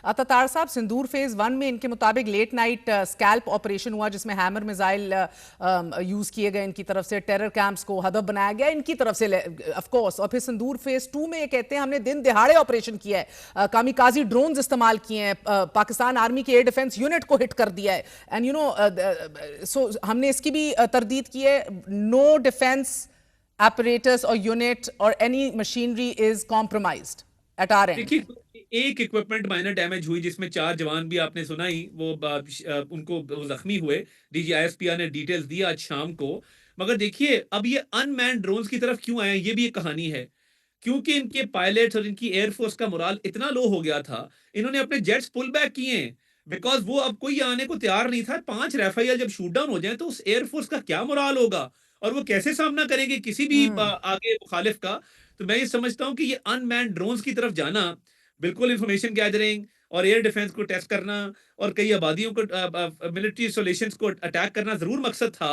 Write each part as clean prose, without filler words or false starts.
तार साहब, सिंदूर फेज 1 में इनके मुताबिक लेट नाइट स्कैल्प ऑपरेशन हुआ जिसमें हैमर मिसाइल यूज किए गए इनकी तरफ से, टेरर कैंप्स को हदफ बनाया गया इनकी तरफ से ऑफ कोर्स। और फिर सिंदूर फेज 2 में ये कहते हैं हमने दिन दिहाड़े ऑपरेशन किया है, कामिकाजी ड्रोन्स इस्तेमाल किए हैं, पाकिस्तान आर्मी के एयर डिफेंस यूनिट को हिट कर दिया है। एंड सो हमने इसकी भी तरदीद की है, no defence apparatus or unit or any machinery is compromised at our end. देखिए, एक इक्विपमेंट माइनर डैमेज हुई जिसमें 4 जवान भी आपने सुना ही वो उनको वो जख्मी हुए। डीजीआईएसपीआर ने डिटेल्स दिया आज शाम को। मगर देखिए, अब ये अनमैन्ड ड्रोन्स की तरफ क्यों आए, ये भी एक कहानी है। क्योंकि इनके पायलट्स और इनकी एयरफोर्स का मोराल इतना लो हो गया था, इन्होंने अपने जेट्स पुल बैक किए हैं। बिकॉज वो अब कोई आने को तैयार नहीं था। 5 रफाइल जब शूट डाउन हो जाए तो उस एयरफोर्स का क्या मोराल होगा, और वो कैसे सामना करेंगे किसी भी आगे मुखालिफ का। तो मैं ये समझता हूं कि ये अनमैन्ड ड्रोन्स की तरफ जाना, बिल्कुल इंफॉर्मेशन गैदरिंग और एयर डिफेंस को टेस्ट करना और कई आबादियों को, मिलिट्री इंस्टॉलेशंस को अटैक करना जरूर मकसद था।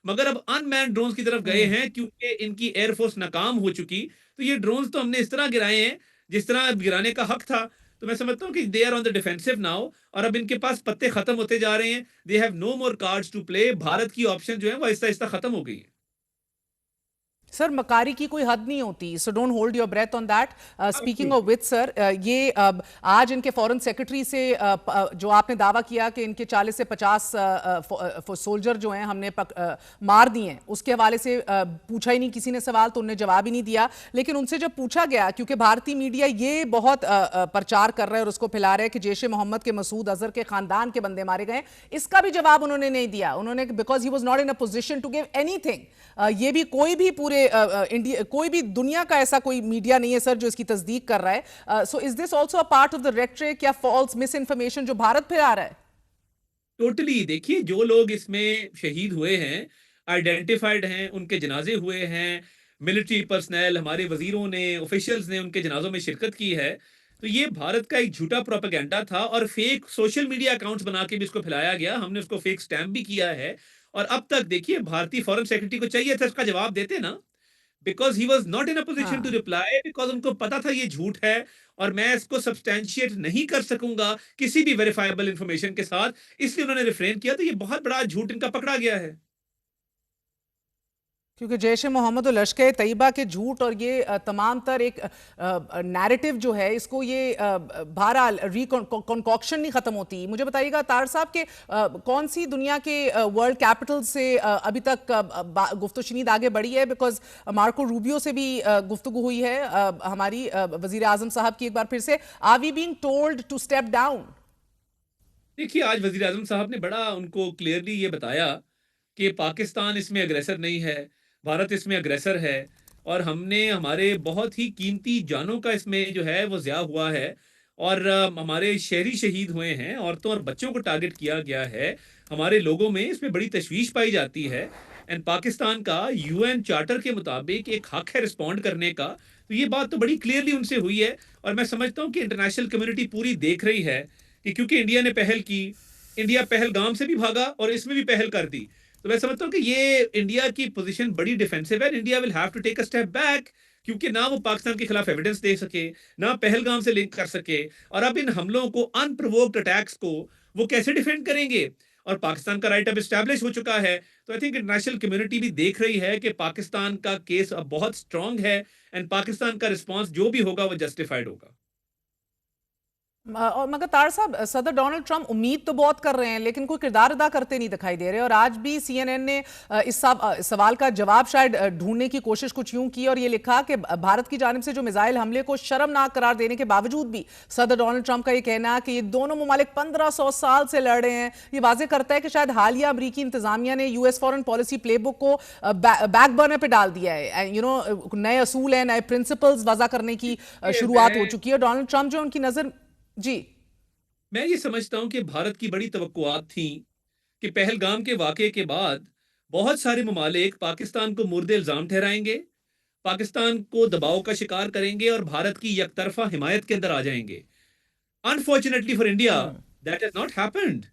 मगर अब अनमैन्ड ड्रोन्स की तरफ गए हैं क्योंकि इनकी एयरफोर्स नाकाम हो चुकी। तो ये ड्रोन्स तो हमने इस तरह गिराए हैं जिस तरह गिराने का हक था। तो मैं समझता हूँ कि they are on the defensive now, और अब इनके पास पत्ते खत्म होते जा रहे हैं। They have no more cards to play. Bharat की ऑप्शन जो है वो आहिस्ता आहिस्ता खत्म हो गई है। सर, मकारी की कोई हद नहीं होती, so don't hold your breath on that. Speaking of which sir, ये आज इनके फॉरेन सेक्रेटरी से जो आपने दावा किया कि इनके 40 से 50 सोल्जर जो हैं हमने मार दिए हैं, उसके हवाले से पूछा ही नहीं किसी ने सवाल, तो उन्होंने जवाब ही नहीं दिया। लेकिन उनसे जब पूछा गया, क्योंकि भारतीय मीडिया ये बहुत प्रचार कर रहा है और उसको फैला रहा है कि जैश ए मोहम्मद के मसूद अजहर के खानदान के बंदे मारे गए, इसका भी जवाब उन्होंने नहीं दिया। उन्होंने, because he was not in a position to give anything. ये भी कोई भी पूरे इंडिया, कोई भी दुनिया का ऐसा कोई मीडिया नहीं है सर जो इसकी तस्दीक कर रहा है। So is this also a part of the rhetoric या फॉल्स मिस इन्फॉर्मेशन जो भारत फिर आ रहा है? टोटली। देखिए, जो लोग इसमें शहीद हुए हैं, आइडेंटिफाइड हैं, उनके जनाजे हुए हैं, मिलिट्री पर्सनल, हमारे वजीरों ने, ऑफिशियल्स ने उनके जनाजों में शिरकत की है। तो ये भारत का एक झूठा प्रोपेगेंडा था और फेक सोशल मीडिया अकाउंट्स बना के भी इसको फैलाया गया। हमने उसको फेक स्टैम्प भी किया है। और अब तक देखिए, भारतीय फॉरेन सेक्रेटरी को चाहिए था इसका जवाब देते ना, because he was not in a position to हाँ, रिप्लाई, बिकॉज उनको पता था ये झूठ है और मैं इसको सब्सटैंशिएट नहीं कर सकूंगा किसी भी वेरीफाइबल इंफॉर्मेशन के साथ। इसलिए उन्होंने रिफ्रेन किया। तो ये बहुत बड़ा झूठ इनका पकड़ा गया है। क्योंकि जैश ए मोहम्मद और लश्कर तैयबा के झूठ और ये तमाम तर एक नैरेटिव जो है, इसको ये बहरहाल रिकॉन्कॉक्शन नहीं खत्म होती। मुझे बताइएगा तार साहब के कौन सी दुनिया के वर्ल्ड कैपिटल से अभी तक गुफ्तगू शनीद आगे बढ़ी है? बिकॉज मार्को रूबियो से भी गुफ्तगू हुई है हमारी वजीर आजम साहब की। एक बार फिर से, are we being told to step down? देखिए, आज वजीर आजम साहब ने बड़ा उनको क्लियरली ये बताया कि पाकिस्तान इसमें अग्रेसर नहीं है, भारत इसमें अग्रेसर है। और हमने हमारे बहुत ही कीमती जानों का इसमें जो है वो ज़िया हुआ है। और हमारे शहरी शहीद हुए हैं, औरतों और बच्चों को टारगेट किया गया है। हमारे लोगों में इसमें बड़ी तशवीश पाई जाती है। एंड पाकिस्तान का यूएन चार्टर के मुताबिक एक हक है रिस्पॉन्ड करने का। तो ये बात तो बड़ी क्लियरली उनसे हुई है। और मैं समझता हूँ कि इंटरनेशनल कम्युनिटी पूरी देख रही है कि क्योंकि इंडिया ने पहल की, इंडिया पहलगाम से भी भागा और इसमें भी पहल कर दी। तो मैं समझता हूँ कि ये इंडिया की पोजीशन बड़ी डिफेंसिव है। India will have to take a step back, क्योंकि ना वो पाकिस्तान के खिलाफ एविडेंस दे सके, ना पहलगाम से लिंक कर सके। और अब इन हमलों को, अनप्रोवोक्ड अटैक्स को वो कैसे डिफेंड करेंगे? और पाकिस्तान का राइट अब एस्टैब्लिश हो चुका है। तो आई थिंक इंटरनेशनल कम्युनिटी भी देख रही है कि पाकिस्तान का केस अब बहुत स्ट्रांग है। एंड पाकिस्तान का रिस्पॉन्स जो भी होगा वो जस्टिफाइड होगा। और मगर तार साहब, सदर डोनाल्ड ट्रंप उम्मीद तो बहुत कर रहे हैं लेकिन कोई किरदार अदा करते नहीं दिखाई दे रहे। और आज भी सीएनएन ने इस सवाल का जवाब शायद ढूंढने की कोशिश कुछ यूं की और ये लिखा कि भारत की जानिब से जो मिसाइल हमले को शर्मनाक करार देने के बावजूद भी सदर डोनाल्ड ट्रंप का ये कहना है कि ये दोनों ममालिक 1500 साल से लड़ रहे हैं, ये वाजे करता है कि शायद हालिया अमरीकी इंतजामिया ने यूएस फॉरेन पॉलिसी प्लेबुक को बैक बर्नर पर डाल दिया है। नए असूल हैं, नए प्रिंसिपल्स वजह करने की शुरुआत हो मैं चुकी है। डोनाल्ड ट्रंप जो उनकी नजर, जी। मैं ये समझता हूं कि भारत की बड़ी तवक्कुआत थी कि पहलगाम के वाकये के बाद बहुत सारे ममालिक पाकिस्तान को मुर्दे इल्जाम ठहराएंगे, पाकिस्तान को दबाव का शिकार करेंगे और भारत की यकतरफा हिमायत के अंदर आ जाएंगे। Unfortunately for India, that has not happened.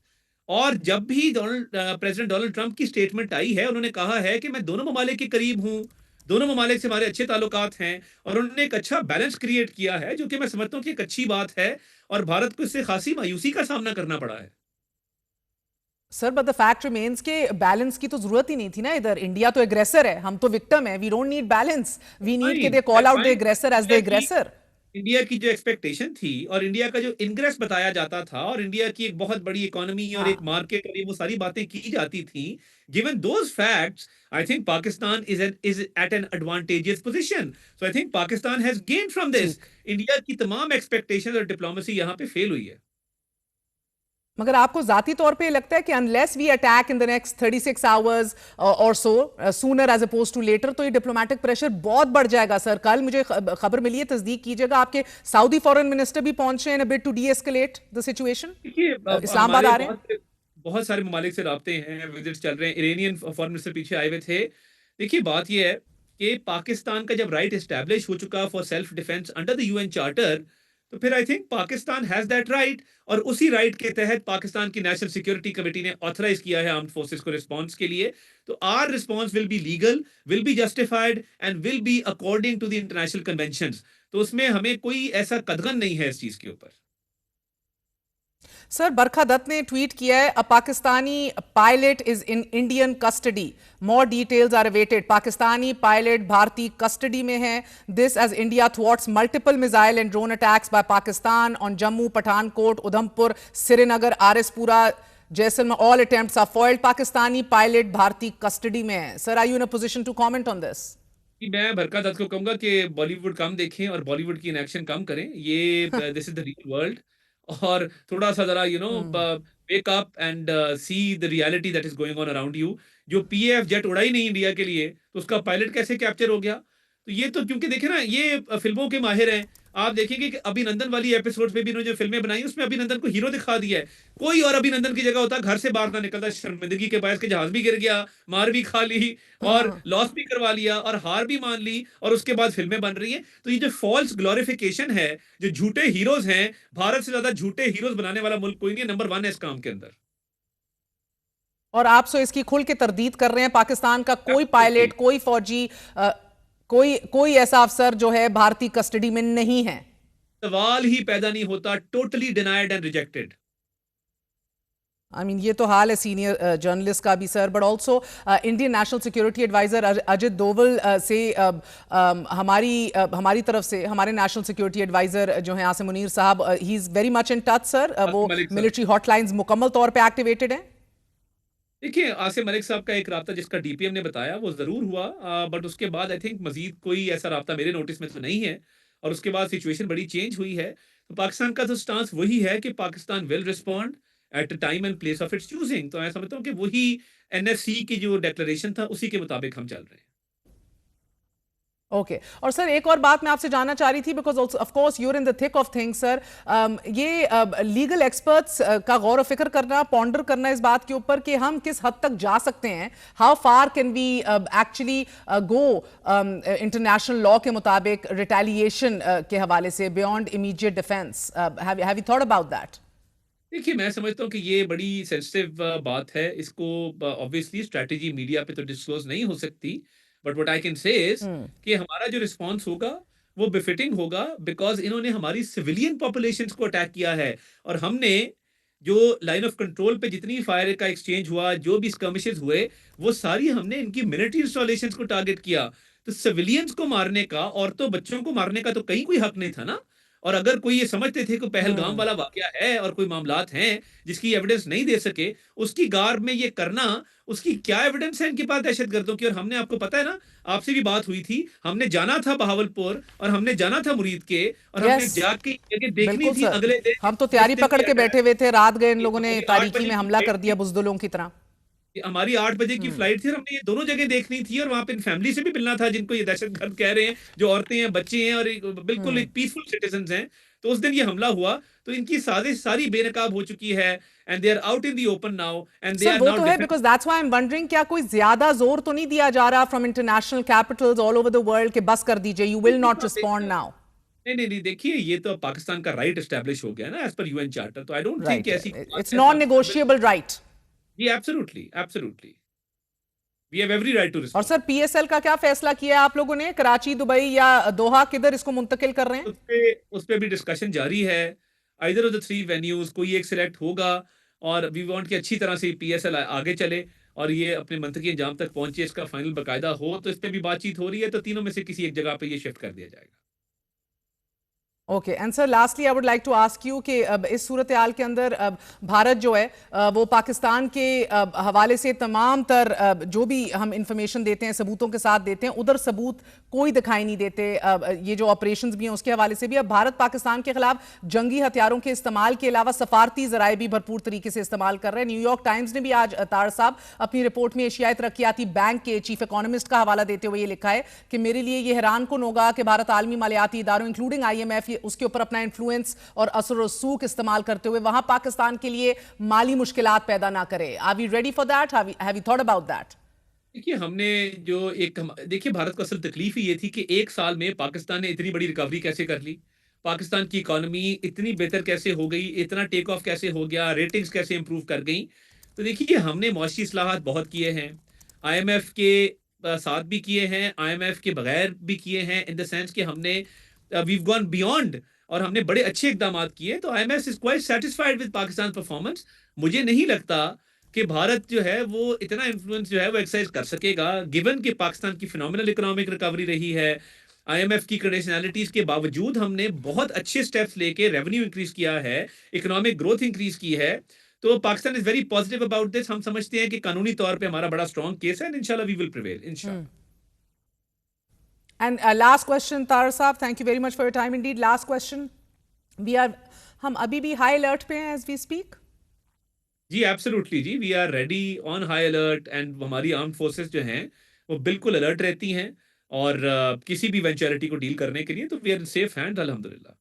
और जब भी प्रेसिडेंट डोनाल्ड ट्रंप की स्टेटमेंट आई है, उन्होंने कहा है कि मैं दोनों ममालिक के करीब हूं, दोनों ममालिक से हमारे अच्छे ताल्लुकात हैं और उन्होंने एक अच्छा बैलेंस क्रिएट किया है, जो कि मैं समझता हूँ कि एक अच्छी बात है और भारत को इससे खासी मायूसी का सामना करना पड़ा है। Sir but the fact remains के बैलेंस की तो जरूरत ही नहीं थी ना इधर। इंडिया तो एग्रेसर है, हम तो विक्टिम है। We don't need balance, we need के fine, they call that's out the fine. Aggressor as the India की एग्रेसर। इंडिया की जो एक्सपेक्टेशन थी और इंडिया का जो इनग्रेस बताया जाता था और इंडिया की एक बहुत बड़ी इकोनॉमी और एक हाँ मार्केट और ये वो सारी बातें की जाती थी, given those facts, I think Pakistan is at an advantageous position. So I think Pakistan has gain from this. ठीक। इंडिया की तमाम एक्सपेक्टेशंस और डिप्लोमेसी यहाँ पे फेल हुई है। मगर आपको जाती तौर पे लगता है कि unless we attack in the next 36 hours और so sooner as opposed to later, तो ये डिप्लोमेटिक प्रेशर बहुत बढ़ जाएगा सर। कल मुझे खबर मिली है, तस्दीक कीजिएगा, आपके सऊदी फॉरेन मिनिस्टर भी पहुंचे हैं in a bid to de escalate the situation. देखिए इस्लामाबाद हमारे आ रहे हैं। बहुत सारे ममालिक से राब्ते हैं, विजिट्स चल रहे हैं। इरानियन फॉरेन मिनिस्टर पीछे आए हुए थे। देखिए बात ये है कि पाकिस्तान का जब राइट एस्टैब्लिश हो चुका for self defence under the UN charter, तो फिर I think Pakistan has that right और उसी राइट के तहत पाकिस्तान की नेशनल सिक्योरिटी कमेटी ने ऑथराइज किया है आर्म्ड फोर्सेस को रिस्पांस के लिए। तो our response will be legal, will be justified and will be according to the international conventions. तो उसमें हमें कोई ऐसा कदगन नहीं है इस चीज के ऊपर। सर बरखा दत्त ने ट्वीट किया है, a Pakistani pilot is in Indian custody, more details are awaited. Pakistani pilot भारतीय कस्टडी में है। This as India thwarts multiple missile and drone attacks by Pakistan on Jammu, Pathankot, Udhampur, Srinagar, RS Pura, Jaisalmer, all attempts are foiled. Pakistani pilot भारतीय कस्टडी में है। Sir are you in a position to comment on this? कि मैं बरकत दत्त को कहूंगा कि बॉलीवुड कम देखें और बॉलीवुड की इनएक्शन कम करें। ये this is the real world और थोड़ा सा जरा wake up and see the reality that is going on around you. जो पीएफ जेट उड़ा ही नहीं इंडिया के लिए, तो उसका पायलट कैसे कैप्चर हो गया? तो ये तो क्योंकि देखे ना, ये फिल्मों के माहिर हैं। आप देखेंगे कि अभिनंदन वाली एपिसोड में भी इन्होंने जो फिल्में बनाई उसमें अभिनंदन को हीरो दिखा दिया है। कोई और अभिनंदन की जगह होता, घर से बाहर ना निकलता, शर्मिंदगी के बायस के जहाज भी गिर गया, मार भी खा ली और हाँ। लॉस भी करवा लिया और हार भी मान ली और उसके बाद फिल्में बन रही हैं। तो ये जो फॉल्स ग्लोरिफिकेशन है, जो झूठे हीरोज हैं, भारत से ज्यादा झूठे हीरोज बनाने वाला मुल्क कोई नहीं है। नंबर 1 है इस काम के अंदर। और आप सो इसकी खुल के तरदीद कर रहे हैं, पाकिस्तान का कोई एब्सोल्युटली। पायलट, कोई फौजी, कोई कोई ऐसा अफसर जो है भारतीय कस्टडी में नहीं है? सवाल ही पैदा नहीं होता। Totally denied and rejected. I mean ये तो हाल है सीनियर जर्नलिस्ट का भी sir, but also Indian national security adviser Ajit Doval से हमारी तरफ से हमारे नेशनल सिक्योरिटी एडवाइजर जो हैं आसिम मुनीर साहब, he is very much in touch sir. वो आसिम मलिक साहब, मिलिट्री हॉटलाइंस मुकम्मल तौर पे एक्टिवेटेड हैं। देखिए आसिम मलिक साहब का एक राब्ता जिसका डीपीएम ने बताया वो जरूर हुआ, बट उसके बाद आई थिंक मजीद कोई ऐसा राब्ता मेरे नोटिस में तो नहीं है। और उसके बाद सिचुएशन बड़ी चेंज हुई है। तो पाकिस्तान का तो स्टांस वही है कि Pakistan will respond at a time and place of its choosing. तो मैं समझता हूँ कि वही एनएससी की जो डिक्लेरेशन था उसी के मुताबिक हम चल रहे हैं। ओके और सर एक और बात मैं आपसे जानना चाह रही थी, because of course you're in the thick of things sir. ये लीगल एक्सपर्ट्स का गौर व फिक्र करना, पॉन्डर करना इस बात के ऊपर कि हम किस हद तक जा सकते हैं, how far can we actually go international law के मुताबिक रिटेलिएशन के हवाले से beyond immediate defence. Have you thought about that? देखिए मैं समझता हूँ कि ये बड़ी सेंसिटिव बात है। इसको ऑब्वियसली स्ट्रैटेजी मीडिया पे तो डिस्क्लोज नहीं हो सकती, but what I can say is कि हमारा जो रिस्पांस होगा वो बिफिटिंग होगा, बिकॉज इन्होंने हमारी सिविलियन पॉपुलेशंस को अटैक किया है। और हमने जो लाइन ऑफ कंट्रोल पे जितनी फायर का एक्सचेंज हुआ, जो भी स्कर्मिशेस हुए, वो सारी हमने इनकी मिलिट्री इंस्टॉलेशंस को टारगेट किया। तो सिविलियंस को मारने का, औरतों बच्चों को मारने का तो कहीं कोई हक नहीं था ना। और अगर कोई ये समझते थे कि पहलगाम वाला वाकया है और कोई मामलात हैं जिसकी एविडेंस नहीं दे सके, उसकी गार्ड में ये करना, उसकी क्या एविडेंस है इनके पास दहशतगर्दों की? और हमने, आपको पता है ना, आपसे भी बात हुई थी, हमने जाना था बहावलपुर और हमने जाना था मुरीद के और हमने यस, जाके जगह देखनी बिल्कुल थी सर। अगले दिन हम तो जिस तैयारी दिन पकड़ ये के बैठे हुए थे, रात गए इन लोगों ने हमारी 8 तारीकी बजे में की हमला फ्लाइट कर थी। दिया बुजदिलों की तरह। हमारी 8 बजे की फ्लाइट थी और हमने ये दोनों जगह देखनी थी और वहां पे फैमिली से भी मिलना था जिनको ये दहशतगर्द कह रहे हैं, जो औरतें हैं, बच्चे हैं और बिल्कुल एक पीसफुल सिटीजन हैं। तो उस दिन ये हमला हुआ। तो इनकी साजिश सारी बेनकाब हो चुकी है and they are out in the open now and they sir are वो नाउ तो है, because that's why I am wondering, क्या कोई ज्यादा जोर तो नहीं दिया जा रहा from international capitals all over the world कि बस कर दीजिए, you will not respond now? नहीं नहीं नहीं, देखिए ये तो पाकिस्तान का राइट एस्टेब्लिश हो गया ना एज पर यूएन चार्टर। तो आई डोंट थिंक राइट, ऐसी कोई बात इट्स है। Non Pakistan negotiable right. जी absolutely absolutely. We have every right to और रिस्पॉन्ड। सर पीएसएल का क्या फैसला किया आप लोगों ने, कराची, दुबई या दोहा, किधर इसको मुंतकिल कर रहे हैं? उस पे भी डिस्कशन जारी है। Either of the three venues कोई एक सिलेक्ट होगा, और वी वांट कि अच्छी तरह से पीएसएल आगे चले और ये अपने मंतकी अंजाम तक पहुंचे, इसका फाइनल बकायदा हो। तो इस पे भी बातचीत हो रही है, तो तीनों में से किसी एक जगह पे ये शिफ्ट कर दिया जाएगा। Okay and sir lastly I would like to ask you कि अब इस सूरत हाल के अंदर अब भारत जो है वो पाकिस्तान के हवाले से तमाम तर जो भी हम इंफॉर्मेशन देते हैं सबूतों के साथ देते हैं, उधर सबूत कोई दिखाई नहीं देते। ये जो ऑपरेशंस भी हैं उसके हवाले से भी अब भारत पाकिस्तान के खिलाफ जंगी हथियारों के इस्तेमाल के अलावा सफारती जराए भी भरपूर तरीके से इस्तेमाल कर रहे हैं। न्यूयॉर्क टाइम्स ने भी आज तार साहब अपनी रिपोर्ट में एशियाई तरक्याती बैंक के चीफ इकोनॉमिस्ट का हवाला देते हुए ये लिखा है कि मेरे लिए ये हैरान कुन होगा कि भारत आलमी मालियाती इदारों इंक्लूडिंग आईएमएफ उसके ऊपर अपना इन्फ्लुएंस और असर रसूख इस्तेमाल करते हुए वहां पाकिस्तान के लिए माली मुश्किलात पैदा ना करे। Are we ready for that? Have you thought about that? देखिए, हमने जो देखिए, भारत को असल तकलीफ ही ये थी कि एक साल में पाकिस्तान ने इतनी बड़ी रिकवरी कैसे कर ली, पाकिस्तान की इकोनॉमी इतनी बेहतर कैसे हो गई, इतना टेक ऑफ कैसे हो गया, रेटिंग्स कैसे इंप्रूव कर गई। तो देखिए, हमने मौशी इस्लाहात बहुत किए हैं, आईएमएफ के साथ भी किए हैं, आईएमएफ के बगैर भी किए हैं, इन द सेंस कि हमने वीव गॉन बियॉन्ड, और हमने बड़े अच्छे इकदाम किए। तो IMF is quite satisfied with Pakistan performance. मुझे नहीं लगता कि भारत जो है वो इतना इन्फ्लुएंस जो है वो एक्सरसाइज कर सकेगा, गिवन कि पाकिस्तान की फिनोमिनल इकोनॉमिक रिकवरी रही है। आईएमएफ की कंडीशनैलिटीज के बावजूद हमने बहुत अच्छे स्टेप्स लेके रेवेन्यू इंक्रीज किया है, इकोनॉमिक ग्रोथ इंक्रीज की है। तो Pakistan is very positive about this. हम समझते हैं कि कानूनी तौर पे हमारा बड़ा स्ट्रॉन्ग केस है, एंड इंशाल्लाह वी विल प्रिवेल इंशाल्लाह। एंड लास्ट क्वेश्चन तार साहब, thank you very much for your time indeed. Last question, we are हम अभी भी हाई अलर्ट पे हैं एज वी स्पीक? जी एब्सोल्युटली जी, we are ready on high alert, and हमारी आर्म फोर्सेस जो हैं वो बिल्कुल अलर्ट रहती हैं, और किसी भी वेंचुरिटी को डील करने के लिए। तो वी आर सेफ हैंड अल्हम्दुलिल्लाह।